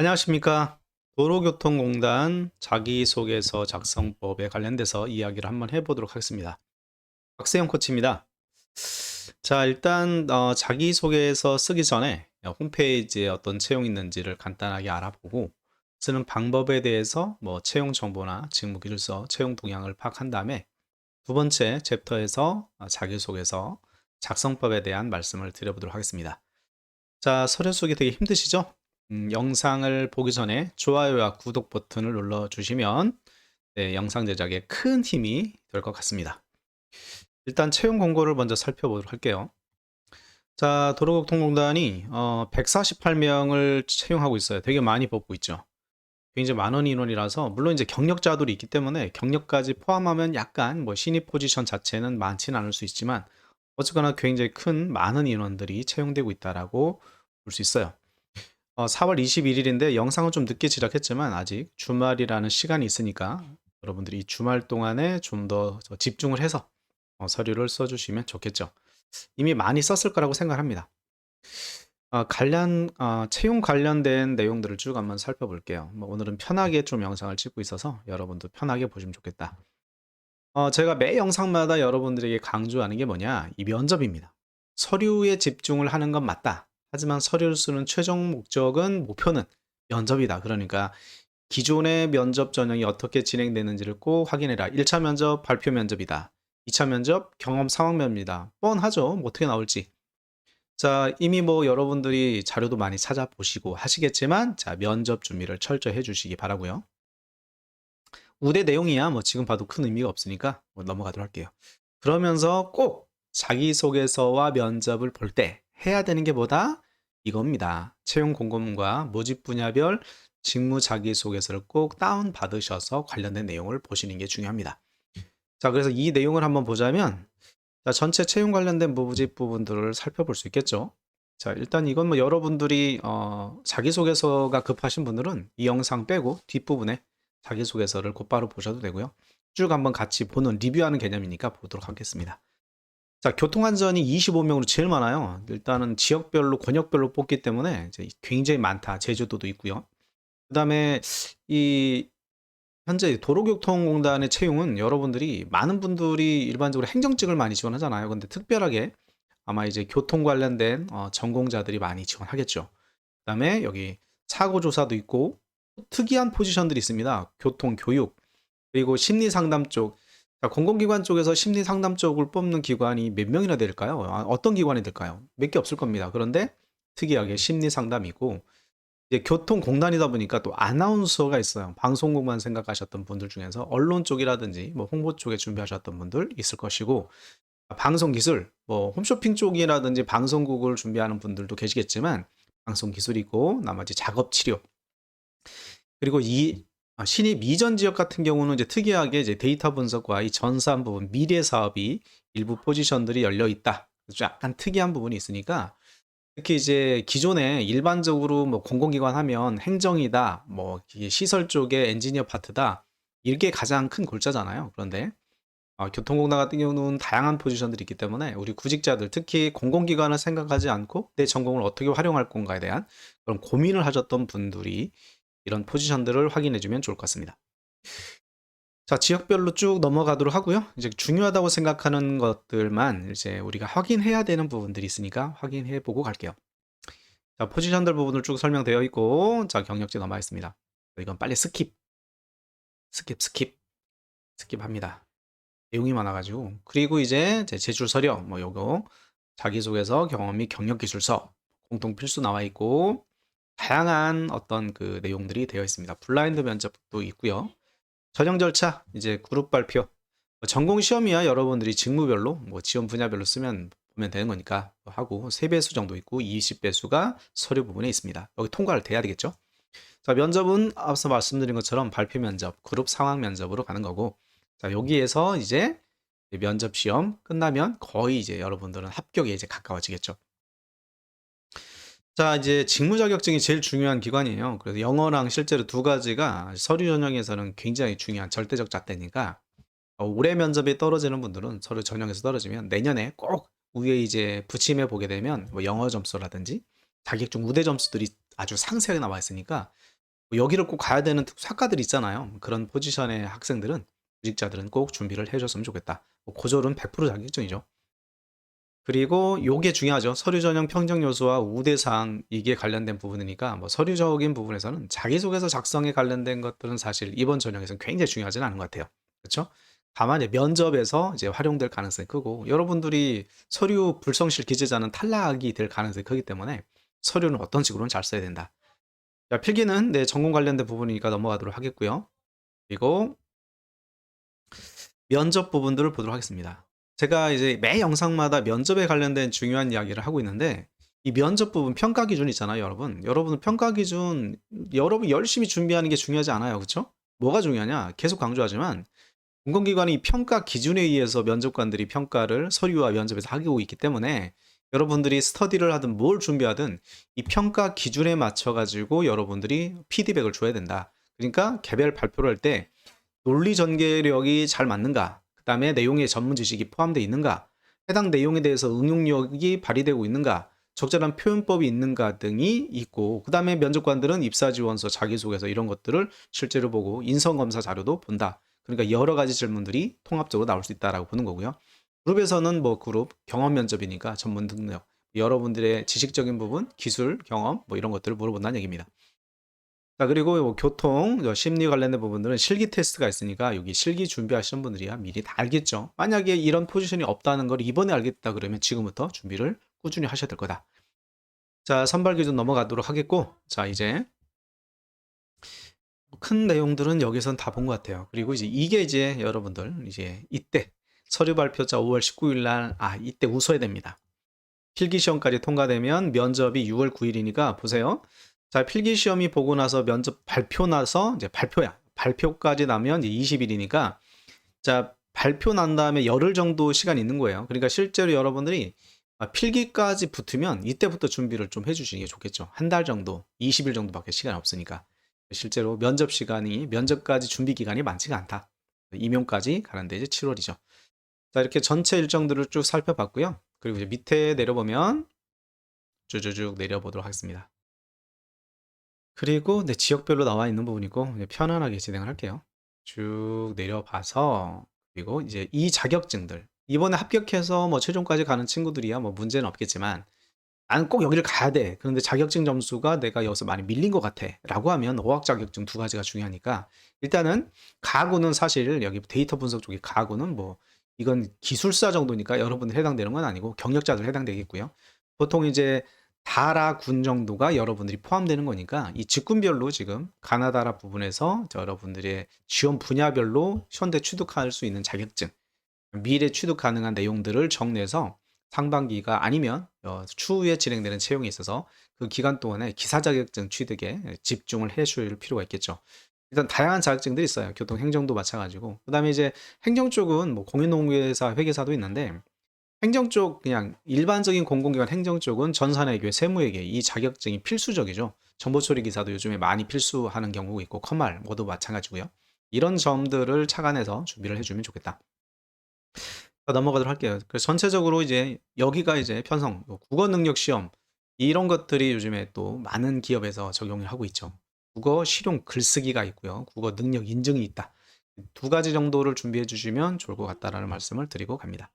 안녕하십니까. 도로교통공단 자기소개서 작성법에 관련돼서 이야기를 한번 해보도록 하겠습니다. 박세영 코치입니다. 자, 일단 자기소개서 쓰기 전에 홈페이지에 어떤 채용이 있는지를 간단하게 알아보고 쓰는 방법에 대해서 뭐 채용 정보나 직무기술서, 채용 동향을 파악한 다음에 두 번째 챕터에서 자기소개서 작성법에 대한 말씀을 드려보도록 하겠습니다. 자, 서류 쓰기 되게 힘드시죠? 영상을 보기 전에 좋아요와 구독 버튼을 눌러주시면 네, 영상 제작에 큰 힘이 될 것 같습니다. 일단 채용 공고를 먼저 살펴보도록 할게요. 자, 도로교통공단이 148명을 채용하고 있어요. 되게 많이 뽑고 있죠. 굉장히 많은 인원이라서 물론 이제 경력자들이 있기 때문에 경력까지 포함하면 약간 뭐 신입 포지션 자체는 많지는 않을 수 있지만 어쨌거나 굉장히 큰 많은 인원들이 채용되고 있다라고 볼 수 있어요. 4월 21일인데 영상은 좀 늦게 제작했지만 아직 주말이라는 시간이 있으니까 여러분들이 이 주말 동안에 좀 더 집중을 해서 서류를 써주시면 좋겠죠. 이미 많이 썼을 거라고 생각합니다. 채용 관련된 내용들을 쭉 한번 살펴볼게요. 뭐 오늘은 편하게 좀 영상을 찍고 있어서 여러분도 편하게 보시면 좋겠다. 제가 매 영상마다 여러분들에게 강조하는 게 뭐냐? 이 면접입니다. 서류에 집중을 하는 건 맞다. 하지만 서류를 쓰는 최종 목적은, 목표는 면접이다. 그러니까 기존의 면접 전형이 어떻게 진행되는지를 꼭 확인해라. 1차 면접 발표 면접이다. 2차 면접 경험 상황 면접이다. 뻔하죠. 뭐 어떻게 나올지. 자, 이미 뭐 여러분들이 자료도 많이 찾아보시고 하시겠지만, 자, 면접 준비를 철저히 해주시기 바라고요. 우대 내용이야 뭐 지금 봐도 큰 의미가 없으니까 뭐 넘어가도록 할게요. 그러면서 꼭 자기소개서와 면접을 볼 때 해야 되는 게 뭐다? 이겁니다. 채용 공고문과 모집 분야별 직무 자기소개서를 꼭 다운 받으셔서 관련된 내용을 보시는 게 중요합니다. 자, 그래서 이 내용을 한번 보자면, 자, 전체 채용 관련된 모집 부분들을 살펴볼 수 있겠죠. 자, 일단 이건 뭐 여러분들이 자기소개서가 급하신 분들은 이 영상 빼고 뒷부분에 자기소개서를 곧바로 보셔도 되고요. 쭉 한번 같이 보는 리뷰하는 개념이니까 보도록 하겠습니다. 자, 교통안전이 25명으로 제일 많아요. 일단은 지역별로, 권역별로 뽑기 때문에 이제 굉장히 많다. 제주도도 있고요. 그 다음에 이 현재 도로교통공단의 채용은 여러분들이 많은 분들이 일반적으로 행정직을 많이 지원하잖아요. 근데 특별하게 아마 이제 교통 관련된 전공자들이 많이 지원하겠죠. 그다음에 여기 사고 조사도 있고 특이한 포지션들이 있습니다. 교통, 교육, 그리고 심리 상담 쪽. 자, 공공기관 쪽에서 심리 상담 쪽을 뽑는 기관이 몇 명이나 될까요? 어떤 기관이 될까요? 몇 개 없을 겁니다. 그런데 특이하게 심리 상담이고 이제 교통공단이다 보니까 또 아나운서가 있어요. 방송국만 생각하셨던 분들 중에서 언론 쪽이라든지 뭐 홍보 쪽에 준비하셨던 분들 있을 것이고 방송기술, 뭐 홈쇼핑 쪽이라든지 방송국을 준비하는 분들도 계시겠지만 방송기술이고 나머지 작업치료 그리고 이 신입 이전 지역 같은 경우는 이제 특이하게 이제 데이터 분석과 이 전산 부분 미래 사업이 일부 포지션들이 열려 있다. 그래서 약간 특이한 부분이 있으니까 특히 이제 기존에 일반적으로 뭐 공공기관 하면 행정이다, 뭐 이게 시설 쪽에 엔지니어 파트다, 이게 가장 큰 골자잖아요. 그런데 교통공단 같은 경우는 다양한 포지션들이 있기 때문에 우리 구직자들, 특히 공공기관을 생각하지 않고 내 전공을 어떻게 활용할 건가에 대한 그런 고민을 하셨던 분들이 이런 포지션들을 확인해 주면 좋을 것 같습니다. 자, 지역별로 쭉 넘어가도록 하고요. 이제 중요하다고 생각하는 것들만 이제 우리가 확인해야 되는 부분들이 있으니까 확인해 보고 갈게요. 자, 포지션들 부분을 쭉 설명되어 있고, 자, 경력지 남아 있습니다. 이건 빨리 스킵합니다. 내용이 많아가지고. 그리고 이제 제 제출 서력, 뭐 요거, 자기소개서, 경험 및 경력 기술서, 공통 필수 나와 있고, 다양한 어떤 그 내용들이 되어 있습니다. 블라인드 면접도 있고요. 전형 절차, 이제 그룹 발표. 전공 시험이야 여러분들이 직무별로, 뭐 지원 분야별로 쓰면 보면 되는 거니까 하고 3배수 정도 있고 20배수가 서류 부분에 있습니다. 여기 통과를 돼야 되겠죠. 자, 면접은 앞서 말씀드린 것처럼 발표 면접, 그룹 상황 면접으로 가는 거고, 자, 여기에서 이제 면접 시험 끝나면 거의 이제 여러분들은 합격에 이제 가까워지겠죠. 자, 이제 직무 자격증이 제일 중요한 기관이에요. 그래서 영어랑 실제로 두 가지가 서류 전형에서는 굉장히 중요한 절대적 잣대니까 올해 면접에 떨어지는 분들은 서류 전형에서 떨어지면 내년에 꼭 위에 이제 부침해 보게 되면 뭐 영어 점수라든지 자격증 우대 점수들이 아주 상세하게 나와 있으니까 뭐 여기를 꼭 가야 되는 특수학과들 있잖아요. 그런 포지션의 학생들은 구직자들은 꼭 준비를 해 줬으면 좋겠다. 뭐 고졸은 100% 자격증이죠. 그리고 요게 중요하죠. 서류 전형 평정 요소와 우대 사항 이게 관련된 부분이니까 뭐 서류적인 부분에서는 자기소개서 작성에 관련된 것들은 사실 이번 전형에서는 굉장히 중요하지는 않은 것 같아요. 그렇죠? 다만 이제 면접에서 이제 활용될 가능성이 크고 여러분들이 서류 불성실 기재자는 탈락이 될 가능성이 크기 때문에 서류는 어떤 식으로는 잘 써야 된다. 자, 필기는 네, 전공 관련된 부분이니까 넘어가도록 하겠고요. 그리고 면접 부분들을 보도록 하겠습니다. 제가 이제 매 영상마다 면접에 관련된 중요한 이야기를 하고 있는데 이 면접 부분 평가 기준 있잖아요, 여러분. 여러분 평가 기준 여러분 열심히 준비하는 게 중요하지 않아요. 그렇죠? 뭐가 중요하냐? 계속 강조하지만 공공기관이 평가 기준에 의해서 면접관들이 평가를 서류와 면접에서 하고 있기 때문에 여러분들이 스터디를 하든 뭘 준비하든 이 평가 기준에 맞춰 가지고 여러분들이 피드백을 줘야 된다. 그러니까 개별 발표를 할 때 논리 전개력이 잘 맞는가? 그다음에 내용의 전문 지식이 포함되어 있는가? 해당 내용에 대해서 응용력이 발휘되고 있는가? 적절한 표현법이 있는가 등이 있고 그다음에 면접관들은 입사 지원서, 자기소개서 이런 것들을 실제로 보고 인성 검사 자료도 본다. 그러니까 여러 가지 질문들이 통합적으로 나올 수 있다라고 보는 거고요. 그룹에서는 뭐 그룹 경험 면접이니까 전문 능력, 여러분들의 지식적인 부분, 기술, 경험 뭐 이런 것들을 물어본다는 얘기입니다. 자, 그리고 뭐 교통, 심리 관련된 부분들은 실기 테스트가 있으니까 여기 실기 준비하시는 분들이야 미리 다 알겠죠. 만약에 이런 포지션이 없다는 걸 이번에 알겠다 그러면 지금부터 준비를 꾸준히 하셔야 될 거다. 자, 선발 기준 넘어가도록 하겠고, 자, 이제 큰 내용들은 여기선 다 본 것 같아요. 그리고 이제 이게 이제 여러분들 이제 이때 서류 발표자 5월 19일 날, 이때 웃어야 됩니다. 필기 시험까지 통과되면 면접이 6월 9일이니까 보세요. 자, 필기 시험이 보고 나서 면접 발표 나서 이제 발표야. 발표까지 나면 이제 20일이니까 자, 발표 난 다음에 열흘 정도 시간이 있는 거예요. 그러니까 실제로 여러분들이 필기까지 붙으면 이때부터 준비를 좀 해주시는 게 좋겠죠. 한 달 정도, 20일 정도밖에 시간이 없으니까. 실제로 면접 시간이, 면접까지 준비 기간이 많지가 않다. 임용까지 가는데 이제 7월이죠. 자, 이렇게 전체 일정들을 쭉 살펴봤고요. 그리고 이제 밑에 내려보면 쭉쭉쭉 내려보도록 하겠습니다. 그리고 네, 지역별로 나와 있는 부분이고 네, 편안하게 진행을 할게요. 쭉 내려봐서 그리고 이제 이 자격증들 이번에 합격해서 뭐 최종까지 가는 친구들이야 뭐 문제는 없겠지만 나는 꼭 여기를 가야 돼. 그런데 자격증 점수가 내가 여기서 많이 밀린 것 같아. 라고 하면 어학 자격증 두 가지가 중요하니까 일단은 가구는 사실 여기 데이터 분석 쪽에 가구는 뭐 이건 기술사 정도니까 여러분들 해당되는 건 아니고 경력자들 해당되겠고요. 보통 이제 다라 군 정도가 여러분들이 포함되는 거니까 이 직군별로 지금 가나다라 부분에서 여러분들의 지원 분야별로 현대 취득할 수 있는 자격증 미래 취득 가능한 내용들을 정리해서 상반기가 아니면 추후에 진행되는 채용에 있어서 그 기간 동안에 기사 자격증 취득에 집중을 해줄 필요가 있겠죠. 일단 다양한 자격증들이 있어요. 교통 행정도 마찬가지고. 그다음에 이제 행정 쪽은 뭐 공인노무회사, 회계사도 있는데 행정 쪽 그냥 일반적인 공공기관 행정 쪽은 전산회계, 세무회계 이 자격증이 필수적이죠. 정보처리 기사도 요즘에 많이 필수하는 경우가 있고 컴말 모두 마찬가지고요. 이런 점들을 착안해서 준비를 해주면 좋겠다. 넘어가도록 할게요. 그래서 전체적으로 이제 여기가 이제 편성, 국어 능력 시험 이런 것들이 요즘에 또 많은 기업에서 적용을 하고 있죠. 국어 실용 글쓰기가 있고요. 국어 능력 인증이 있다. 두 가지 정도를 준비해 주시면 좋을 것 같다라는 말씀을 드리고 갑니다.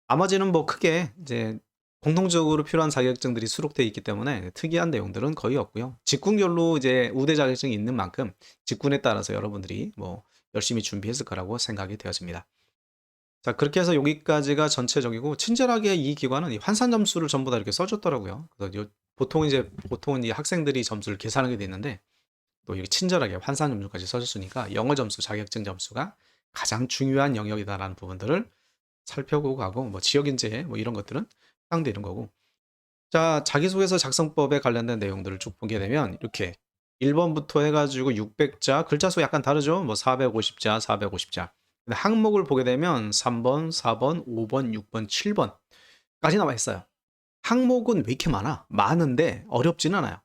나머지는 뭐 크게 이제 공통적으로 필요한 자격증들이 수록되어 있기 때문에 특이한 내용들은 거의 없고요. 직군별로 이제 우대 자격증이 있는 만큼 직군에 따라서 여러분들이 뭐 열심히 준비했을 거라고 생각이 되어집니다. 자, 그렇게 해서 여기까지가 전체적이고 친절하게 이 기관은 이 환산 점수를 전부 다 이렇게 써줬더라고요. 그래서 보통은 이 학생들이 점수를 계산하게 돼 있는데 또 이렇게 친절하게 환산 점수까지 써줬으니까 영어 점수, 자격증 점수가 가장 중요한 영역이다라는 부분들을 살펴보고 가고 뭐 지역 인재 뭐 이런 것들은 해당되는 거고. 자, 자기소개서 작성법에 관련된 내용들을 쭉 보게 되면 이렇게 1번부터 해가지고 600자 글자 수 약간 다르죠. 뭐 450자, 450자. 근데 항목을 보게 되면 3번, 4번, 5번, 6번, 7번까지 나와 있어요. 항목은 왜 이렇게 많아? 많은데 어렵진 않아요.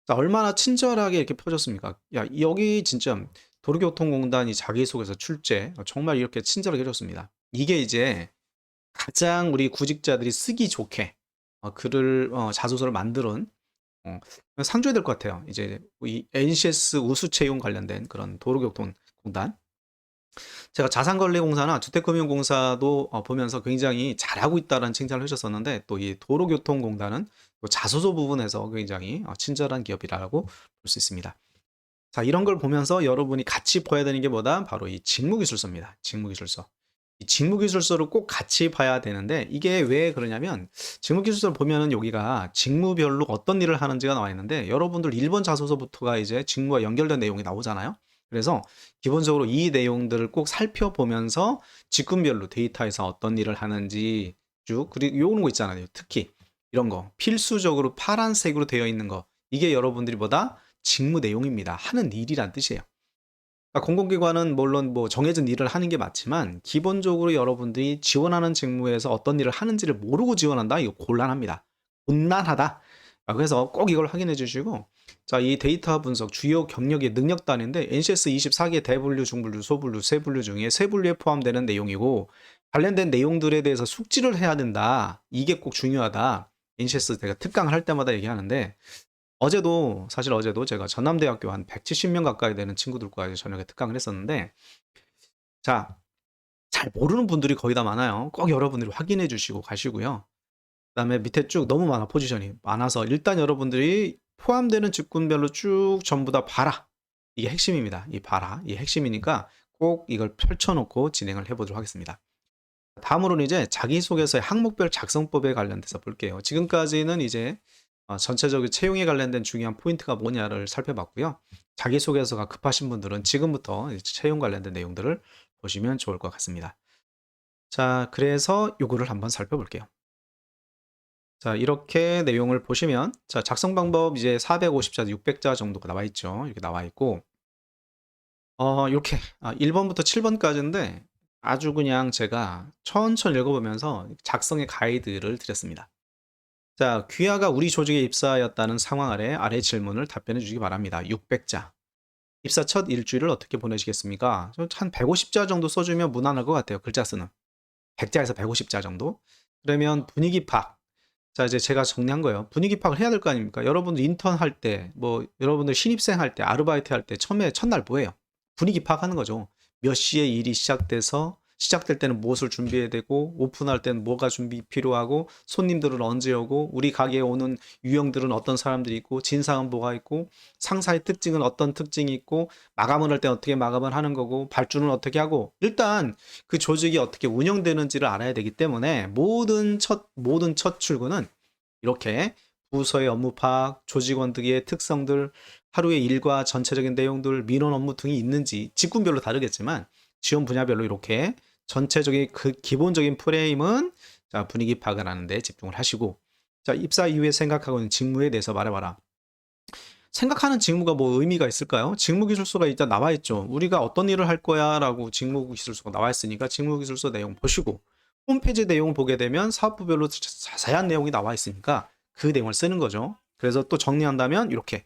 자, 얼마나 친절하게 이렇게 펴졌습니까? 야, 여기 진짜 도로교통공단이 자기소개서 출제 정말 이렇게 친절하게 해줬습니다. 이게 이제 가장 우리 구직자들이 쓰기 좋게 글을 자소서를 만드는 어 상줘야 될 것 같아요. 이제 이 NCS 우수 채용 관련된 그런 도로교통공단, 제가 자산관리공사나 주택금융공사도 보면서 굉장히 잘하고 있다는 칭찬을 해 주셨었는데, 또 이 도로교통공단은 또 자소서 부분에서 굉장히 친절한 기업이라고 볼 수 있습니다. 자, 이런 걸 보면서 여러분이 같이 봐야 되는 게 뭐다? 바로 이 직무기술서입니다. 직무기술서. 이 직무기술서를 꼭 같이 봐야 되는데, 이게 왜 그러냐면 직무기술서를 보면은 여기가 직무별로 어떤 일을 하는지가 나와 있는데, 여러분들 1번 자소서부터가 이제 직무와 연결된 내용이 나오잖아요. 그래서 기본적으로 이 내용들을 꼭 살펴보면서 직군별로 데이터에서 어떤 일을 하는지 쭉, 그리고 요런 거 있잖아요. 특히 이런 거 필수적으로 파란색으로 되어 있는 거, 이게 여러분들이 보다 직무 내용입니다. 하는 일이란 뜻이에요. 그러니까 공공기관은 물론 뭐 정해진 일을 하는 게 맞지만, 기본적으로 여러분들이 지원하는 직무에서 어떤 일을 하는지를 모르고 지원한다? 이거 곤란합니다. 곤란하다. 그래서 꼭 이걸 확인해 주시고, 자, 이 데이터 분석 주요 경력의 능력 단위인데 NCS 24개 대분류, 중분류, 소분류, 세분류 중에 세분류에 포함되는 내용이고, 관련된 내용들에 대해서 숙지를 해야 된다. 이게 꼭 중요하다. NCS 제가 특강을 할 때마다 얘기하는데, 사실 어제도 제가 전남대학교 한 170명 가까이 되는 친구들과 이제 저녁에 특강을 했었는데, 자, 잘 모르는 분들이 거의 다 많아요. 꼭 여러분들이 확인해 주시고 가시고요. 그다음에 밑에 쭉 너무 많아, 포지션이 많아서 일단 여러분들이 포함되는 직군별로 쭉 전부 다 봐라. 이게 핵심입니다. 이 봐라. 이게 핵심이니까 꼭 이걸 펼쳐 놓고 진행을 해 보도록 하겠습니다. 다음으로는 이제 자기소개서의 항목별 작성법에 관련돼서 볼게요. 지금까지는 이제 전체적인 채용에 관련된 중요한 포인트가 뭐냐를 살펴봤고요. 자기소개서가 급하신 분들은 지금부터 이제 채용 관련된 내용들을 보시면 좋을 것 같습니다. 자, 그래서 요거를 한번 살펴볼게요. 자, 이렇게 내용을 보시면, 자, 작성 방법 이제 450자, 600자 정도가 나와 있죠. 이렇게 나와 있고, 요렇게 1 번부터 7 번까지인데 아주 그냥 제가 천천히 읽어보면서 작성의 가이드를 드렸습니다. 자, 귀하가 우리 조직에 입사하였다는 상황 아래 질문을 답변해 주시기 바랍니다. 600자. 입사 첫 일주일을 어떻게 보내시겠습니까? 한 150자 정도 써주면 무난할 것 같아요. 글자 수는. 100자에서 150자 정도. 그러면 분위기 파악. 자, 이제 제가 정리한 거예요. 분위기 파악을 해야 될 거 아닙니까? 여러분들 인턴 할 때, 뭐 여러분들 신입생 할 때, 아르바이트 할 때 처음에 첫날 뭐예요? 분위기 파악하는 거죠. 몇 시에 일이 시작돼서, 시작될 때는 무엇을 준비해야 되고, 오픈할 때는 뭐가 준비 필요하고, 손님들은 언제 오고, 우리 가게에 오는 유형들은 어떤 사람들이 있고, 진상은 뭐가 있고, 상사의 특징은 어떤 특징이 있고, 마감을 할 때 어떻게 마감을 하는 거고, 발주는 어떻게 하고, 일단 그 조직이 어떻게 운영되는지를 알아야 되기 때문에 모든 첫 출근은 이렇게 부서의 업무 파악, 조직원들의 특성들, 하루의 일과 전체적인 내용들, 민원 업무 등이 있는지 직군별로 다르겠지만 지원 분야별로 이렇게 전체적인 그 기본적인 프레임은, 자, 분위기 파악을 하는 데 집중을 하시고, 자, 입사 이후에 생각하고 있는 직무에 대해서 말해봐라. 생각하는 직무가 뭐 의미가 있을까요? 직무기술서가 일단 나와 있죠. 우리가 어떤 일을 할 거야 라고 직무기술서가 나와 있으니까 직무기술서 내용 보시고, 홈페이지 내용 보게 되면 사업부별로 자세한 내용이 나와 있으니까 그 내용을 쓰는 거죠. 그래서 또 정리한다면 이렇게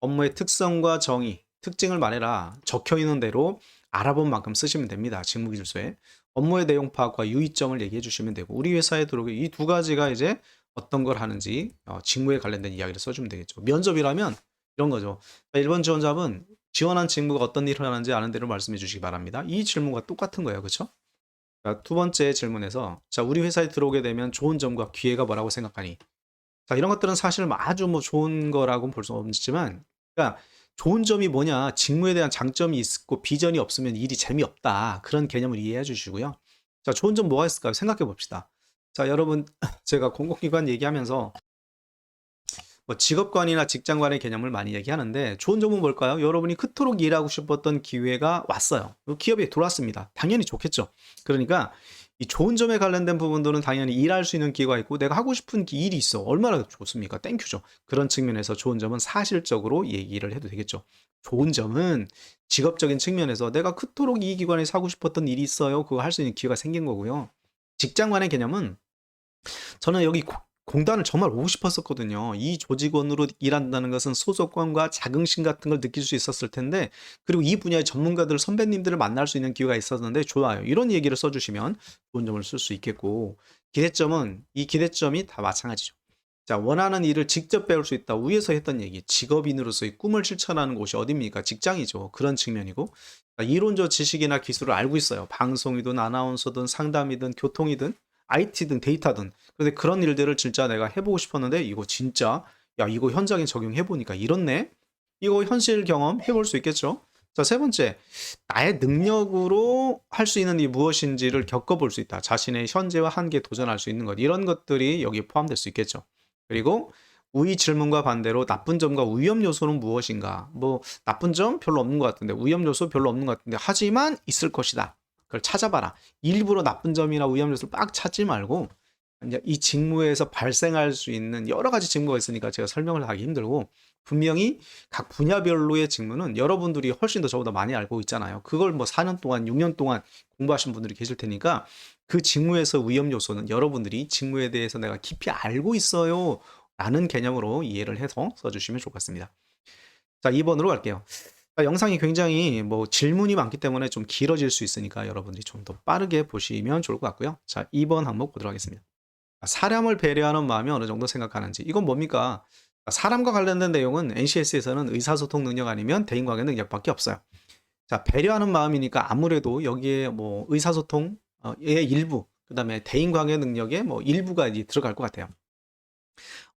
업무의 특성과 정의, 특징을 말해라. 적혀 있는 대로 알아본 만큼 쓰시면 됩니다. 직무기술서에. 업무의 내용 파악과 유의점을 얘기해 주시면 되고, 우리 회사에 들어오게 이 두 가지가 이제 어떤 걸 하는지 직무에 관련된 이야기를 써주면 되겠죠. 면접이라면 이런 거죠. 1번 지원자분 지원한 직무가 어떤 일을 하는지 아는 대로 말씀해 주시기 바랍니다. 이 질문과 똑같은 거예요. 그렇죠? 자, 두 번째 질문에서, 자, 우리 회사에 들어오게 되면 좋은 점과 기회가 뭐라고 생각하니? 자, 이런 것들은 사실 뭐 아주 뭐 좋은 거라고 볼 수 없지만, 그러니까 좋은 점이 뭐냐, 직무에 대한 장점이 있고 비전이 없으면 일이 재미없다. 그런 개념을 이해해 주시고요. 자, 좋은 점 뭐가 있을까요? 생각해 봅시다. 자, 여러분, 제가 공공기관 얘기하면서 뭐 직업관이나 직장관의 개념을 많이 얘기하는데, 좋은 점은 뭘까요? 여러분이 그토록 일하고 싶었던 기회가 왔어요. 기업에 들어왔습니다. 당연히 좋겠죠. 그러니까 이 좋은 점에 관련된 부분들은 당연히 일할 수 있는 기회가 있고, 내가 하고 싶은 일이 있어. 얼마나 좋습니까? 땡큐죠. 그런 측면에서 좋은 점은 사실적으로 얘기를 해도 되겠죠. 좋은 점은 직업적인 측면에서 내가 그토록 이 기관에서 하고 싶었던 일이 있어요. 그거 할 수 있는 기회가 생긴 거고요. 직장관의 개념은, 저는 여기 공단을 정말 오고 싶었었거든요. 이 조직원으로 일한다는 것은 소속감과 자긍심 같은 걸 느낄 수 있었을 텐데, 그리고 이 분야의 전문가들, 선배님들을 만날 수 있는 기회가 있었는데 좋아요. 이런 얘기를 써주시면 좋은 점을 쓸 수 있겠고, 기대점은 이 기대점이 다 마찬가지죠. 자, 원하는 일을 직접 배울 수 있다. 위에서 했던 얘기. 직업인으로서의 꿈을 실천하는 곳이 어딥니까? 직장이죠. 그런 측면이고. 자, 이론적 지식이나 기술을 알고 있어요. 방송이든 아나운서든 상담이든 교통이든 IT든 데이터든. 근데 그런 일들을 진짜 내가 해보고 싶었는데 이거 진짜 야, 이거 현장에 적용해 보니까 이렇네. 이거 현실 경험 해볼 수 있겠죠? 자, 세 번째, 나의 능력으로 할 수 있는 이 무엇인지를 겪어볼 수 있다. 자신의 현재와 한계에 도전할 수 있는 것. 이런 것들이 여기에 포함될 수 있겠죠. 그리고 위 질문과 반대로 나쁜 점과 위험 요소는 무엇인가? 뭐 나쁜 점 별로 없는 것 같은데 위험 요소 별로 없는 것 같은데 하지만 있을 것이다. 그걸 찾아봐라. 일부러 나쁜 점이나 위험 요소를 막 찾지 말고 이제 이 직무에서 발생할 수 있는 여러 가지 직무가 있으니까 제가 설명을 하기 힘들고 분명히 각 분야별로의 직무는 여러분들이 훨씬 더 저보다 많이 알고 있잖아요. 그걸 뭐 4년 동안, 6년 동안 공부하신 분들이 계실 테니까 그 직무에서 위험 요소는 여러분들이 직무에 대해서 내가 깊이 알고 있어요. 라는 개념으로 이해를 해서 써주시면 좋겠습니다. 자, 2번으로 갈게요. 자, 영상이 굉장히 뭐 질문이 많기 때문에 좀 길어질 수 있으니까 여러분들이 좀 더 빠르게 보시면 좋을 것 같고요. 자, 2번 항목 보도록 하겠습니다. 사람을 배려하는 마음이 어느 정도 생각하는지. 이건 뭡니까? 사람과 관련된 내용은 NCS에서는 의사소통 능력 아니면 대인관계 능력밖에 없어요. 자, 배려하는 마음이니까 아무래도 여기에 뭐 의사소통의 일부, 그다음에 대인관계 능력의 뭐 일부가 이제 들어갈 것 같아요.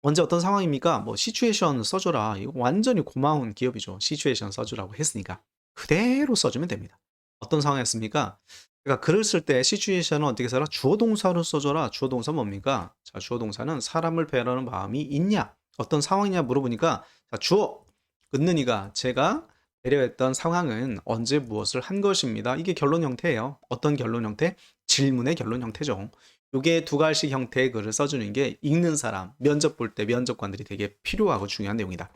언제 어떤 상황입니까? 뭐 시츄에이션 써줘라. 이거 완전히 고마운 기업이죠. 시츄에이션 써주라고 했으니까 그대로 써주면 됩니다. 어떤 상황이었습니까? 그러니까 글을 쓸 때 시츄에이션은 어떻게 써라? 주어 동사로 써줘라. 주어 동사 뭡니까? 자, 주어 동사는 사람을 배려하는 마음이 있냐? 어떤 상황이냐 물어보니까 자, 주어 끊는 이가 제가 배려했던 상황은 언제 무엇을 한 것입니다. 이게 결론 형태예요. 어떤 결론 형태? 질문의 결론 형태죠. 요게 두 가지 형태의 글을 써주는 게 읽는 사람, 면접 볼 때 면접관들이 되게 필요하고 중요한 내용이다.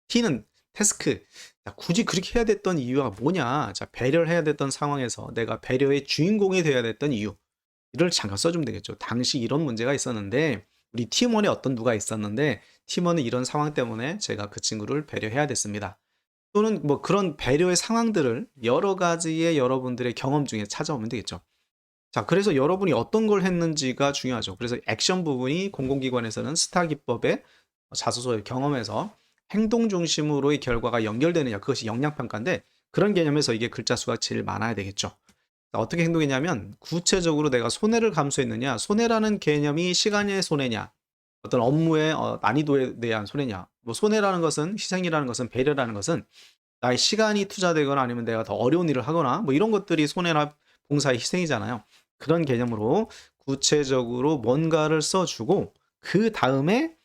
T는 태스크. 자, 굳이 그렇게 해야 됐던 이유가 뭐냐? 자, 배려를 해야 됐던 상황에서 내가 배려의 주인공이 되어야 됐던 이유. 이를 잠깐 써주면 되겠죠. 당시 이런 문제가 있었는데 우리 팀원에 어떤 누가 있었는데 팀원은 이런 상황 때문에 제가 그 친구를 배려해야 됐습니다. 또는 뭐 그런 배려의 상황들을 여러 가지의 여러분들의 경험 중에 찾아오면 되겠죠. 자, 그래서 여러분이 어떤 걸 했는지가 중요하죠. 그래서 액션 부분이 공공기관에서는 스타 기법의 자소서의 경험에서 행동 중심으로의 결과가 연결되느냐, 그것이 역량평가인데 그런 개념에서 이게 글자 수가 제일 많아야 되겠죠. 자, 어떻게 행동했냐면 구체적으로 내가 손해를 감수했느냐, 손해라는 개념이 시간의 손해냐, 어떤 업무의 난이도에 대한 손해냐, 뭐 손해라는 것은 희생이라는 것은 배려라는 것은 나의 시간이 투자되거나 아니면 내가 더 어려운 일을 하거나 뭐 이런 것들이 손해나 봉사의 희생이잖아요. 그런 개념으로 구체적으로 뭔가를 써주고 그 다음에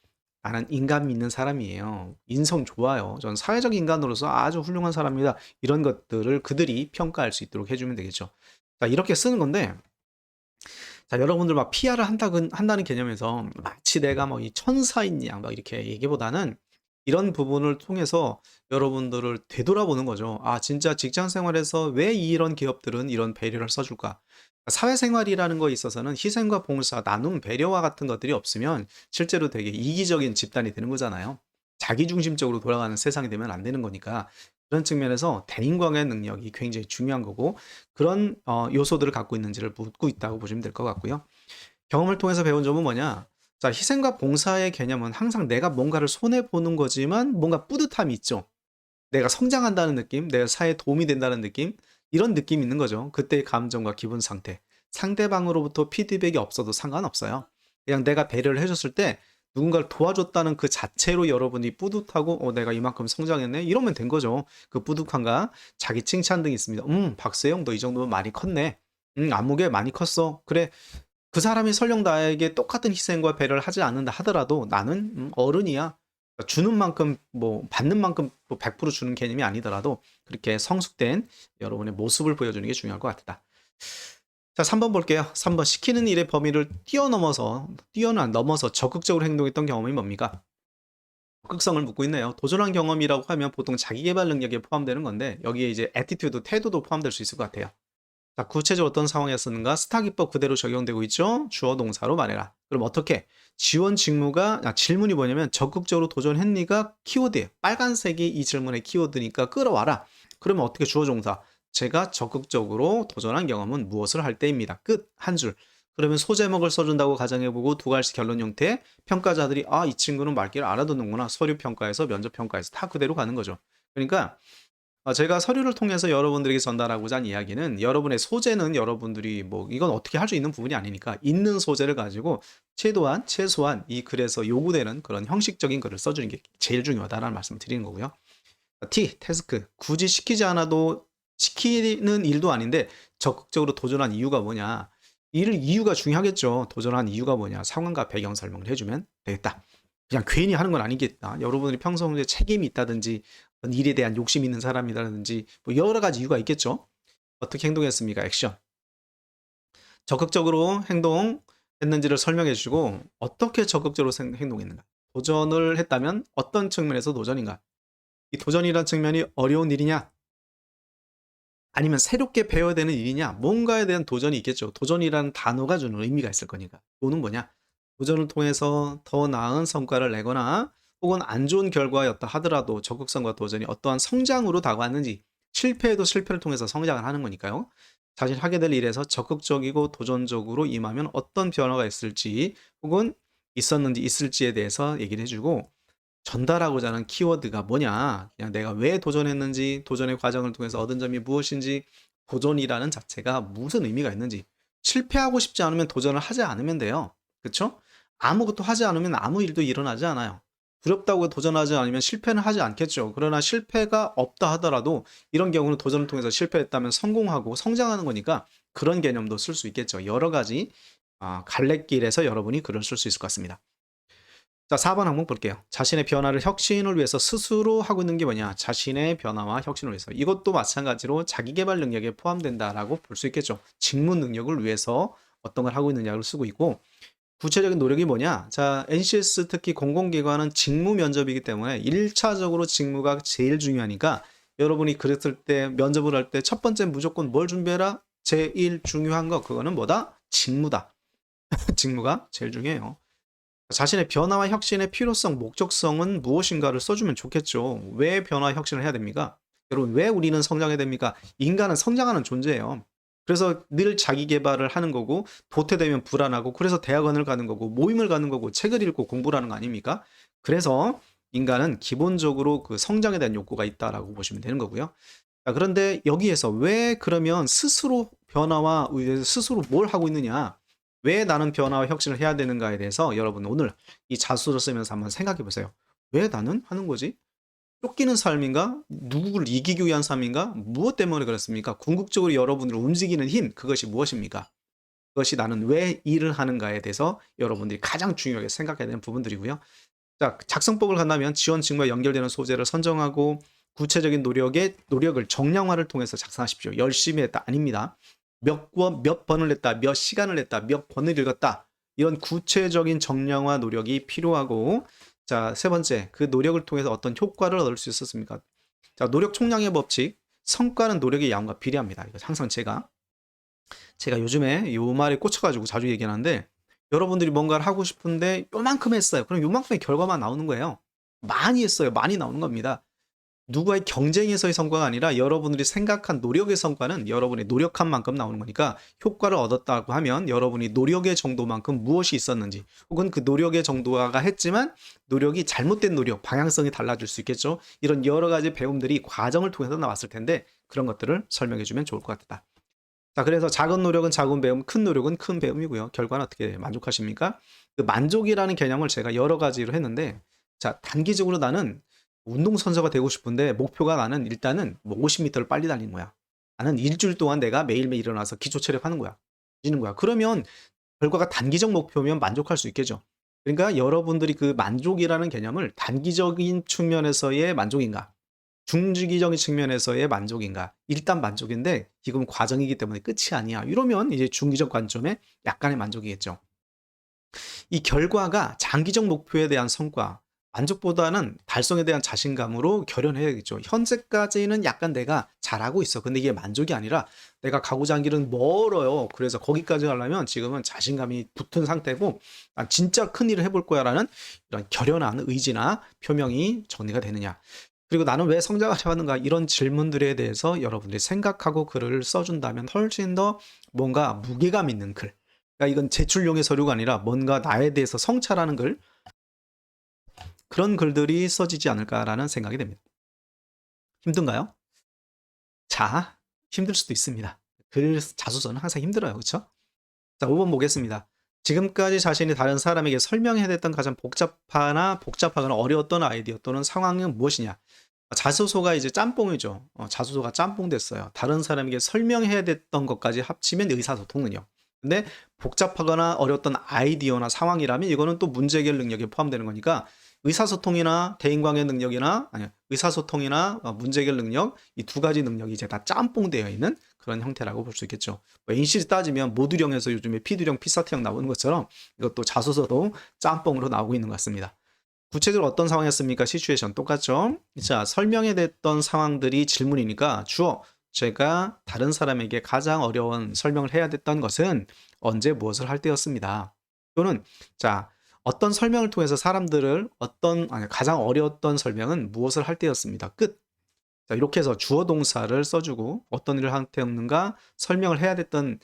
나는 인간 믿는 사람이에요. 인성 좋아요. 전 사회적 인간으로서 아주 훌륭한 사람입니다. 이런 것들을 그들이 평가할 수 있도록 해주면 되겠죠. 자, 이렇게 쓰는 건데, 자, 여러분들 막 PR을 한다는 개념에서 마치 내가 뭐 이 천사인 양 막 이렇게 얘기보다는 이런 부분을 통해서 여러분들을 되돌아보는 거죠. 아, 진짜 직장 생활에서 왜 이런 기업들은 이런 배려를 써줄까? 사회생활이라는 거에 있어서는 희생과 봉사, 나눔, 배려와 같은 것들이 없으면 실제로 되게 이기적인 집단이 되는 거잖아요. 자기중심적으로 돌아가는 세상이 되면 안 되는 거니까 그런 측면에서 대인관계 능력이 굉장히 중요한 거고 그런 요소들을 갖고 있는지를 묻고 있다고 보시면 될 것 같고요. 경험을 통해서 배운 점은 뭐냐? 자, 희생과 봉사의 개념은 항상 내가 뭔가를 손해보는 거지만 뭔가 뿌듯함이 있죠. 내가 성장한다는 느낌, 내가 사회에 도움이 된다는 느낌, 이런 느낌이 있는 거죠. 그때의 감정과 기분 상태. 상대방으로부터 피드백이 없어도 상관없어요. 그냥 내가 배려를 해줬을 때 누군가를 도와줬다는 그 자체로 여러분이 뿌듯하고 내가 이만큼 성장했네 이러면 된 거죠. 그 뿌듯함과 자기 칭찬 등이 있습니다. 박세영 너 이 정도면 많이 컸네. 안무게 많이 컸어. 그래 그 사람이 설령 나에게 똑같은 희생과 배려를 하지 않는다 하더라도 나는 어른이야. 주는 만큼 뭐 받는 만큼 뭐 100% 주는 개념이 아니더라도 그렇게 성숙된 여러분의 모습을 보여주는 게 중요할 것 같다. 자, 3번 볼게요. 3번 시키는 일의 범위를 뛰어넘어서 적극적으로 행동했던 경험이 뭡니까? 적극성을 묻고 있네요. 도전한 경험이라고 하면 보통 자기계발 능력에 포함되는 건데 여기에 이제 애티튜드, 태도도 포함될 수 있을 것 같아요. 자, 구체적으로 어떤 상황이었는가? 스타 기법 그대로 적용되고 있죠? 주어 동사로 말해라. 그럼 어떻게? 지원 직무가, 질문이 뭐냐면 적극적으로 도전했니가 키워드예요. 빨간색이 이 질문의 키워드니까 끌어와라. 그러면 어떻게 주어 동사? 제가 적극적으로 도전한 경험은 무엇을 할 때입니다. 끝. 한 줄. 그러면 소제목을 써준다고 가정해보고 두 가지 결론 형태 평가자들이 아, 이 친구는 말귀를 알아듣는구나. 서류 평가에서 면접 평가에서 다 그대로 가는 거죠. 그러니까 제가 서류를 통해서 여러분들에게 전달하고자 한 이야기는 여러분의 소재는 여러분들이 뭐 이건 어떻게 할 수 있는 부분이 아니니까 있는 소재를 가지고 최소한 이 글에서 요구되는 그런 형식적인 글을 써주는 게 제일 중요하다라는 말씀을 드리는 거고요. T, 태스크. 굳이 시키지 않아도 시키는 일도 아닌데 적극적으로 도전한 이유가 뭐냐. 이유가 중요하겠죠. 도전한 이유가 뭐냐. 상황과 배경 설명을 해주면 되겠다. 그냥 괜히 하는 건 아니겠다. 여러분들이 평소에 책임이 있다든지 일에 대한 욕심이 있는 사람이라든지 뭐 여러 가지 이유가 있겠죠. 어떻게 행동했습니까? 액션. 적극적으로 행동했는지를 설명해 주시고 어떻게 적극적으로 행동했는가. 도전을 했다면 어떤 측면에서 도전인가. 이 도전이라는 측면이 어려운 일이냐? 아니면 새롭게 배워야 되는 일이냐? 뭔가에 대한 도전이 있겠죠. 도전이라는 단어가 주는 의미가 있을 거니까. 그거는 뭐냐? 도전을 통해서 더 나은 성과를 내거나 혹은 안 좋은 결과였다 하더라도 적극성과 도전이 어떠한 성장으로 다가왔는지 실패해도 실패를 통해서 성장을 하는 거니까요. 자신이 하게 될 일에서 적극적이고 도전적으로 임하면 어떤 변화가 있을지 혹은 있었는지 있을지에 대해서 얘기를 해주고 전달하고자 하는 키워드가 뭐냐, 그냥 내가 왜 도전했는지, 도전의 과정을 통해서 얻은 점이 무엇인지, 도전이라는 자체가 무슨 의미가 있는지. 실패하고 싶지 않으면 도전을 하지 않으면 돼요. 그쵸? 아무것도 하지 않으면 아무 일도 일어나지 않아요. 두렵다고 도전하지 않으면 실패는 하지 않겠죠. 그러나 실패가 없다 하더라도 이런 경우는 도전을 통해서 실패했다면 성공하고 성장하는 거니까 그런 개념도 쓸 수 있겠죠. 여러 가지 갈래길에서 여러분이 글을 쓸 수 있을 것 같습니다. 자, 4번 항목 볼게요. 자신의 변화를 혁신을 위해서 스스로 하고 있는 게 뭐냐? 자신의 변화와 혁신을 위해서. 이것도 마찬가지로 자기계발 능력에 포함된다라고 볼 수 있겠죠. 직무 능력을 위해서 어떤 걸 하고 있느냐를 쓰고 있고 구체적인 노력이 뭐냐? 자, NCS 특히 공공기관은 직무 면접이기 때문에 1차적으로 직무가 제일 중요하니까 여러분이 그랬을 때 면접을 할 때 첫 번째 무조건 뭘 준비해라? 제일 중요한 거 그거는 뭐다? 직무다. 직무가 제일 중요해요. 자신의 변화와 혁신의 필요성, 목적성은 무엇인가를 써주면 좋겠죠. 왜 변화, 혁신을 해야 됩니까? 여러분, 왜 우리는 성장해야 됩니까? 인간은 성장하는 존재예요. 그래서 늘 자기 개발을 하는 거고, 도태되면 불안하고, 그래서 대학원을 가는 거고, 모임을 가는 거고, 책을 읽고 공부를 하는 거 아닙니까? 그래서 인간은 기본적으로 그 성장에 대한 욕구가 있다라고 보시면 되는 거고요. 자, 그런데 여기에서 왜 그러면 스스로 변화와 스스로 뭘 하고 있느냐? 왜 나는 변화와 혁신을 해야 되는가에 대해서 여러분 오늘 이 자수를 쓰면서 한번 생각해 보세요. 왜 나는 하는 거지? 쫓기는 삶인가? 누구를 이기기 위한 삶인가? 무엇 때문에 그렇습니까? 궁극적으로 여러분을 움직이는 힘, 그것이 무엇입니까? 그것이 나는 왜 일을 하는가에 대해서 여러분들이 가장 중요하게 생각해야 되는 부분들이고요. 자, 작성법을 간다면 지원 직무와 연결되는 소재를 선정하고 구체적인 노력을 정량화를 통해서 작성하십시오. 열심히 했다 아닙니다. 몇 번을 냈다, 몇 시간을 냈다, 몇 번을 읽었다. 이런 구체적인 정량화 노력이 필요하고 자, 세 번째, 그 노력을 통해서 어떤 효과를 얻을 수 있었습니까? 자, 노력 총량의 법칙, 성과는 노력의 양과 비례합니다. 이거 항상 제가 요즘에 요 말에 꽂혀가지고 자주 얘기하는데 여러분들이 뭔가를 하고 싶은데 요만큼 했어요. 그럼 요만큼의 결과만 나오는 거예요. 많이 했어요. 많이 나오는 겁니다. 누구와의 경쟁에서의 성과가 아니라 여러분들이 생각한 노력의 성과는 여러분이 노력한 만큼 나오는 거니까 효과를 얻었다고 하면 여러분이 노력의 정도만큼 무엇이 있었는지 혹은 그 노력의 정도가 했지만 노력이 잘못된 노력, 방향성이 달라질 수 있겠죠. 이런 여러 가지 배움들이 과정을 통해서 나왔을 텐데 그런 것들을 설명해 주면 좋을 것 같다. 자, 그래서 작은 노력은 작은 배움, 큰 노력은 큰 배움이고요. 결과는 어떻게 만족하십니까? 그 만족이라는 개념을 제가 여러 가지로 했는데 자, 단기적으로 나는 운동선수가 되고 싶은데 목표가 나는 일단은 뭐 50m를 빨리 달리는 거야. 나는 일주일 동안 내가 매일매일 일어나서 기초 체력하는 거야. 지는 거야. 그러면 결과가 단기적 목표면 만족할 수 있겠죠. 그러니까 여러분들이 그 만족이라는 개념을 단기적인 측면에서의 만족인가, 중주기적인 측면에서의 만족인가, 일단 만족인데 지금 과정이기 때문에 끝이 아니야. 이러면 이제 중기적 관점에 약간의 만족이겠죠. 이 결과가 장기적 목표에 대한 성과, 만족보다는 달성에 대한 자신감으로 결연해야겠죠. 현재까지는 약간 내가 잘하고 있어. 근데 이게 만족이 아니라 내가 가고자 하는 길은 멀어요. 그래서 거기까지 가려면 지금은 자신감이 붙은 상태고 난 진짜 큰 일을 해볼 거야 라는 이런 결연한 의지나 표명이 정리가 되느냐. 그리고 나는 왜 성장하려 하는가 이런 질문들에 대해서 여러분들이 생각하고 글을 써준다면 훨씬 더 뭔가 무게감 있는 글, 그러니까 이건 제출용의 서류가 아니라 뭔가 나에 대해서 성찰하는 글, 그런 글들이 써지지 않을까라는 생각이 됩니다. 힘든가요? 자, 힘들 수도 있습니다. 글 자소서는 항상 힘들어요. 그렇죠? 자, 5번 보겠습니다. 지금까지 자신이 다른 사람에게 설명해야 됐던 가장 복잡하거나 어려웠던 아이디어 또는 상황은 무엇이냐? 자소서가 이제 짬뽕이죠. 자소서가 짬뽕 됐어요. 다른 사람에게 설명해야 됐던 것까지 합치면 의사소통 능력. 근데 복잡하거나 어려웠던 아이디어나 상황이라면 이거는 또 문제 해결 능력에 포함되는 거니까 의사소통이나 대인관계 능력이나 아니 의사소통이나 문제 해결 능력 이 두 가지 능력이 이제 다 짬뽕되어 있는 그런 형태라고 볼 수 있겠죠. 뭐 NC를 따지면 모듈형에서 요즘에 P듈형, P사트형 나오는 것처럼 이것도 자소서도 짬뽕으로 나오고 있는 것 같습니다. 구체적으로 어떤 상황이었습니까? 시츄에이션 똑같죠? 자, 설명해 냈던 상황들이 질문이니까 주어. 제가 다른 사람에게 가장 어려운 설명을 해야 됐던 것은 언제 무엇을 할 때였습니다. 또는 자, 어떤 설명을 통해서 사람들을 가장 어려웠던 설명은 무엇을 할 때였습니다. 끝. 자, 이렇게 해서 주어 동사를 써주고 어떤 일을 할 때였는가 설명을 해야 됐던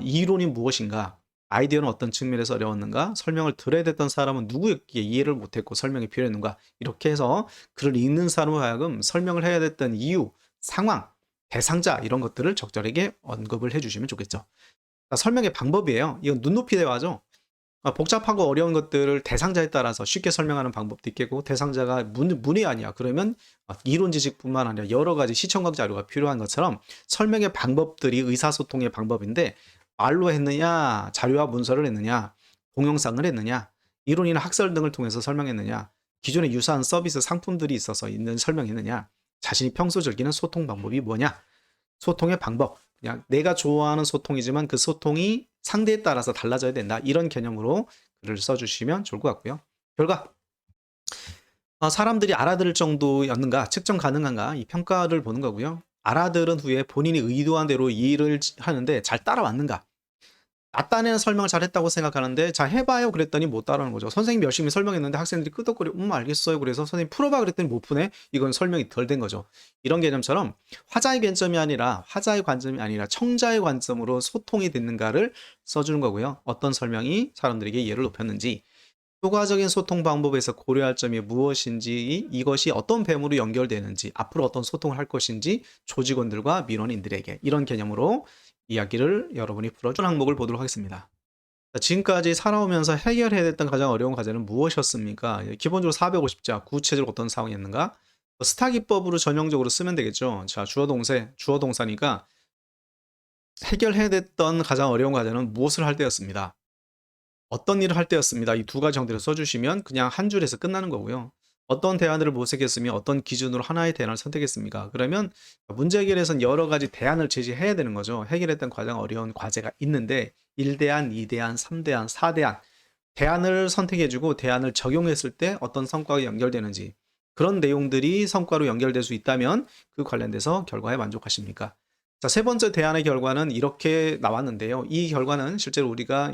이론이 무엇인가 아이디어는 어떤 측면에서 어려웠는가 설명을 들어야 됐던 사람은 누구였기에 이해를 못했고 설명이 필요했는가 이렇게 해서 글을 읽는 사람을 하여금 설명을 해야 됐던 이유, 상황, 대상자 이런 것들을 적절하게 언급을 해주시면 좋겠죠. 자, 설명의 방법이에요. 이건 눈높이 대화죠. 복잡하고 어려운 것들을 대상자에 따라서 쉽게 설명하는 방법도 있겠고 대상자가 문이 아니야. 그러면 이론 지식뿐만 아니라 여러 가지 시청각 자료가 필요한 것처럼 설명의 방법들이 의사소통의 방법인데 말로 했느냐, 자료와 문서를 했느냐, 동영상을 했느냐, 이론이나 학설 등을 통해서 설명했느냐, 기존에 유사한 서비스 상품들이 있어서 있는 설명했느냐, 자신이 평소 즐기는 소통 방법이 뭐냐, 소통의 방법, 그냥 내가 좋아하는 소통이지만 그 소통이 상대에 따라서 달라져야 된다. 이런 개념으로 글을 써주시면 좋을 것 같고요. 결과 사람들이 알아들을 정도였는가 측정 가능한가 이 평가를 보는 거고요. 알아들은 후에 본인이 의도한 대로 이해를 하는데 잘 따라왔는가 딴에는 설명을 잘했다고 생각하는데 자 해봐요 그랬더니 못 따라하는 거죠. 선생님이 열심히 설명했는데 학생들이 끄덕거려 알겠어요 그래서 선생님 풀어봐 그랬더니 못 푸네. 이건 설명이 덜 된 거죠. 이런 개념처럼 화자의 관점이 아니라 청자의 관점으로 소통이 됐는가를 써주는 거고요. 어떤 설명이 사람들에게 이해를 높였는지 효과적인 소통 방법에서 고려할 점이 무엇인지 이것이 어떤 배우로 연결되는지 앞으로 어떤 소통을 할 것인지 조직원들과 민원인들에게 이런 개념으로 이야기를 여러분이 풀어준 항목을 보도록 하겠습니다. 자, 지금까지 살아오면서 해결해야 됐던 가장 어려운 과제는 무엇이었습니까? 기본적으로 450자, 구체적으로 어떤 상황이었는가? 스타 기법으로 전형적으로 쓰면 되겠죠. 자, 주어 동사니까 해결해야 됐던 가장 어려운 과제는 무엇을 할 때였습니다. 어떤 일을 할 때였습니다. 이 두 가지 형태로 써주시면 그냥 한 줄에서 끝나는 거고요. 어떤 대안을 모색했으며 어떤 기준으로 하나의 대안을 선택했습니까? 그러면 문제 해결에선 여러 가지 대안을 제시해야 되는 거죠. 해결했던 가장 어려운 과제가 있는데 1대안, 2대안, 3대안, 4대안 대안을 선택해주고 대안을 적용했을 때 어떤 성과가 연결되는지 그런 내용들이 성과로 연결될 수 있다면 그 관련돼서 결과에 만족하십니까? 자, 세 번째 대안의 결과는 이렇게 나왔는데요. 이 결과는 실제로 우리가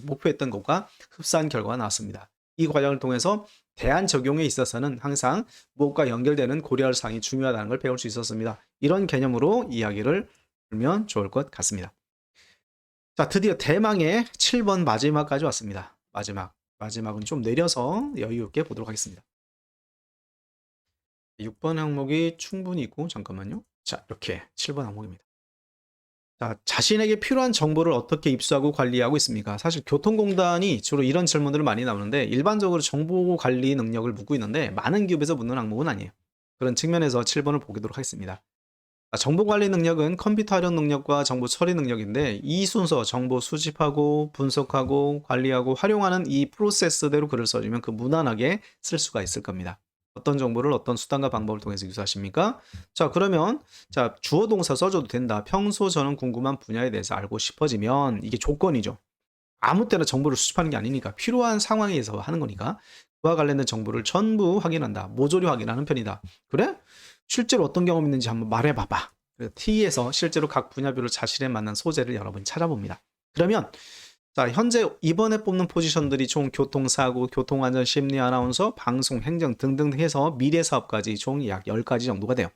목표했던 것과 흡사한 결과가 나왔습니다. 이 과정을 통해서 대안 적용에 있어서는 항상 무엇과 연결되는 고려할 사항이 중요하다는 걸 배울 수 있었습니다. 이런 개념으로 이야기를 풀면 좋을 것 같습니다. 자, 드디어 대망의 7번 마지막까지 왔습니다. 마지막은 좀 내려서 여유 있게 보도록 하겠습니다. 6번 항목이 충분히 있고 잠깐만요. 자, 이렇게 7번 항목입니다. 자, 자신에게 필요한 정보를 어떻게 입수하고 관리하고 있습니까? 사실 교통공단이 주로 이런 질문들을 많이 나오는데 일반적으로 정보 관리 능력을 묻고 있는데 많은 기업에서 묻는 항목은 아니에요. 그런 측면에서 7번을 보도록 하겠습니다. 자, 정보 관리 능력은 컴퓨터 활용 능력과 정보 처리 능력인데 이 순서 정보 수집하고 분석하고 관리하고 활용하는 이 프로세스대로 글을 써주면 그 무난하게 쓸 수가 있을 겁니다. 어떤 정보를 어떤 수단과 방법을 통해서 유사하십니까? 자, 그러면 자, 주어 동사 써줘도 된다. 평소 저는 궁금한 분야에 대해서 알고 싶어지면 이게 조건이죠. 아무 때나 정보를 수집하는 게 아니니까 필요한 상황에서 하는 거니까 그와 관련된 정보를 전부 확인한다. 모조리 확인하는 편이다. 그래? 실제로 어떤 경험이 있는지 한번 말해봐봐. T에서 실제로 각 분야별로 자신에 맞는 소재를 여러분이 찾아봅니다. 그러면 자, 현재 이번에 뽑는 포지션들이 총 교통사고, 교통안전, 심리 아나운서, 방송, 행정 등등 해서 미래사업까지 총 약 10가지 정도가 돼요.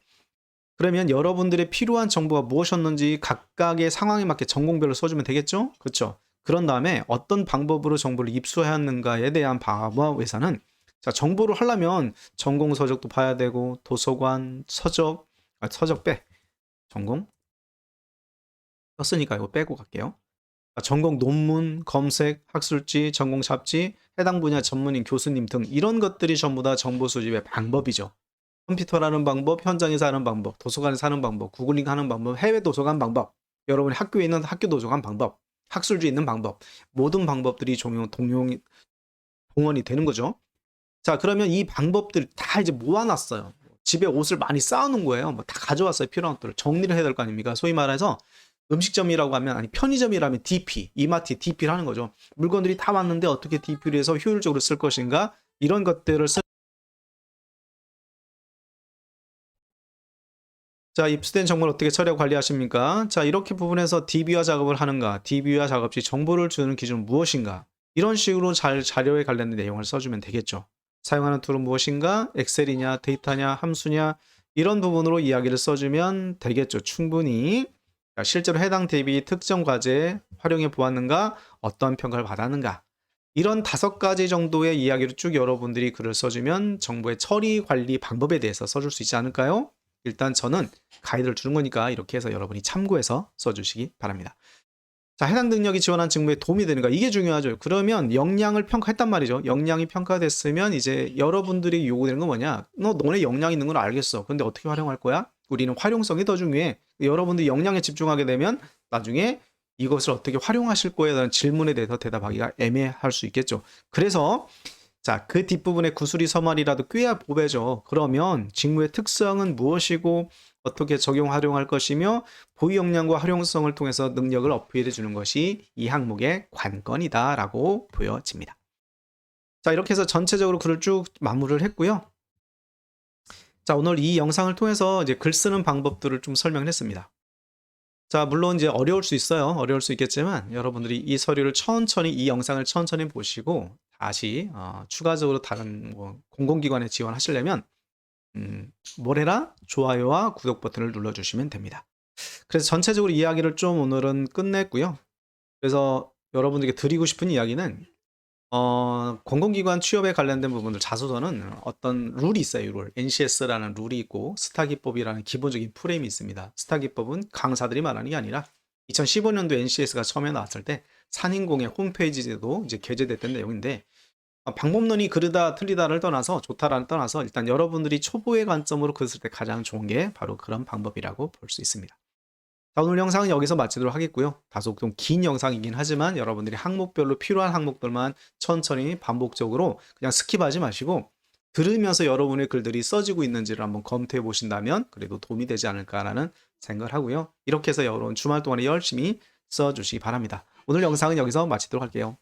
그러면 여러분들의 필요한 정보가 무엇이었는지 각각의 상황에 맞게 전공별로 써주면 되겠죠? 그렇죠? 그런 다음에 어떤 방법으로 정보를 입수하였는가에 대한 방법에서는 자, 정보를 하려면 전공 서적도 봐야 되고 도서관, 서적, 서적 빼. 전공 썼으니까 이거 빼고 갈게요. 전공 논문, 검색, 학술지, 전공 잡지, 해당 분야 전문인 교수님 등 이런 것들이 전부 다 정보 수집의 방법이죠. 컴퓨터라는 방법, 현장에서 하는 방법, 도서관에서 하는 방법, 구글링 하는 방법, 해외 도서관 방법, 여러분이 학교에 있는 학교 도서관 방법, 학술지 있는 방법, 모든 방법들이 동원이 되는 거죠. 자, 그러면 이 방법들 다 이제 모아놨어요. 집에 옷을 많이 쌓아놓은 거예요. 뭐 다 가져왔어요. 필요한 것들을 정리를 해야 될 거 아닙니까? 소위 말해서 음식점이라고 하면, 아니 편의점이라면 DP, 이마트 DP를 하는 거죠. 물건들이 다 왔는데 어떻게 DP를 해서 효율적으로 쓸 것인가, 이런 것들을 자, 입수된 정보를 어떻게 처리하고 관리하십니까? 자, 이렇게 부분에서 DB화 작업을 하는가, DB화 작업 시 정보를 주는 기준은 무엇인가, 이런 식으로 자료에 관련된 내용을 써주면 되겠죠. 사용하는 툴은 무엇인가, 엑셀이냐, 데이터냐, 함수냐, 이런 부분으로 이야기를 써주면 되겠죠. 충분히. 자, 실제로 해당 대비 특정 과제에 활용해 보았는가, 어떠한 평가를 받았는가, 이런 5가지 정도의 이야기를 쭉 여러분들이 글을 써주면 정보의 처리 관리 방법에 대해서 써줄 수 있지 않을까요? 일단 저는 가이드를 주는 거니까 이렇게 해서 여러분이 참고해서 써주시기 바랍니다. 자, 해당 능력이 지원한 직무에 도움이 되는가, 이게 중요하죠. 그러면 역량을 평가했단 말이죠. 역량이 평가됐으면 이제 여러분들이 요구되는 건 뭐냐, 너네 역량 있는 건 알겠어. 근데 어떻게 활용할 거야? 우리는 활용성이 더 중요해. 여러분들이 역량에 집중하게 되면 나중에 이것을 어떻게 활용하실 거에 대한 질문에 대해서 대답하기가 애매할 수 있겠죠. 그래서 자, 그 뒷부분에 구술이 서말이라도 꿰야 보배죠. 그러면 직무의 특성은 무엇이고 어떻게 적용 활용할 것이며 보유 역량과 활용성을 통해서 능력을 어필해 주는 것이 이 항목의 관건이다라고 보여집니다. 자, 이렇게 해서 전체적으로 글을 쭉 마무리를 했고요. 자, 오늘 이 영상을 통해서 이제 글 쓰는 방법들을 좀 설명을 했습니다. 자, 물론 이제 어려울 수 있어요. 어려울 수 있겠지만 여러분들이 이 서류를 천천히, 이 영상을 천천히 보시고 다시 추가적으로 다른 뭐 공공기관에 지원하시려면 뭘 해라? 좋아요와 구독 버튼을 눌러주시면 됩니다. 그래서 전체적으로 이야기를 좀 오늘은 끝냈고요. 그래서 여러분들에게 드리고 싶은 이야기는 공공기관 취업에 관련된 부분들 자소서는 어떤 룰이 있어요. 룰. NCS라는 룰이 있고 스타기법이라는 기본적인 프레임이 있습니다. 스타기법은 강사들이 말하는 게 아니라 2015년도 NCS가 처음에 나왔을 때 산인공의 홈페이지에도 이제 게재됐던 내용인데, 방법론이 그르다 틀리다를 떠나서, 좋다라는 떠나서 일단 여러분들이 초보의 관점으로 글을 쓸 때 가장 좋은 게 바로 그런 방법이라고 볼 수 있습니다. 자, 오늘 영상은 여기서 마치도록 하겠고요. 다소 좀 긴 영상이긴 하지만 여러분들이 항목별로 필요한 항목들만 천천히 반복적으로 그냥 스킵하지 마시고 들으면서 여러분의 글들이 써지고 있는지를 한번 검토해 보신다면 그래도 도움이 되지 않을까라는 생각을 하고요. 이렇게 해서 여러분 주말 동안에 열심히 써주시기 바랍니다. 오늘 영상은 여기서 마치도록 할게요.